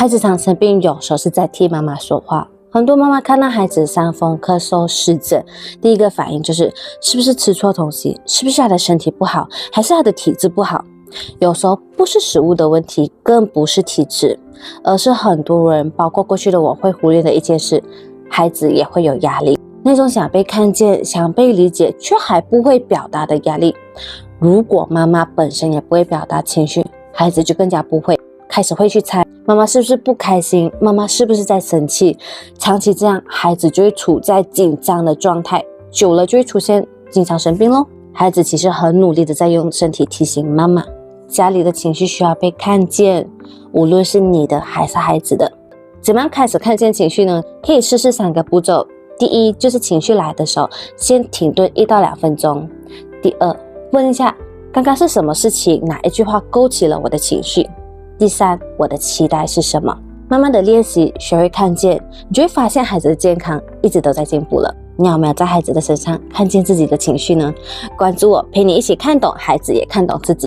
孩子常生病，有时候是在替妈妈说话。很多妈妈看到孩子伤风、咳嗽、湿疹，第一个反应就是是不是吃错东西，是不是他的身体不好，还是他的体质不好。有时候不是食物的问题，更不是体质，而是很多人，包括过去的我，会忽略的一件事，孩子也会有压力。那种想被看见、想被理解却还不会表达的压力。如果妈妈本身也不会表达情绪，孩子就更加不会，开始会去猜妈妈是不是不开心，妈妈是不是在生气。长期这样，孩子就会处在紧张的状态，久了就会出现经常生病咯。孩子其实很努力的在用身体提醒妈妈，家里的情绪需要被看见，无论是你的还是孩子的。怎么样开始看见情绪呢？可以试试3个步骤。第一，就是情绪来的时候，先停顿1到2分钟。第二，问一下刚刚是什么事情，哪一句话勾起了我的情绪。第三，我的期待是什么。慢慢的练习，学会看见，你就会发现孩子的健康一直都在进步了。你有没有在孩子的身上看见自己的情绪呢？关注我，陪你一起看懂孩子，也看懂自己。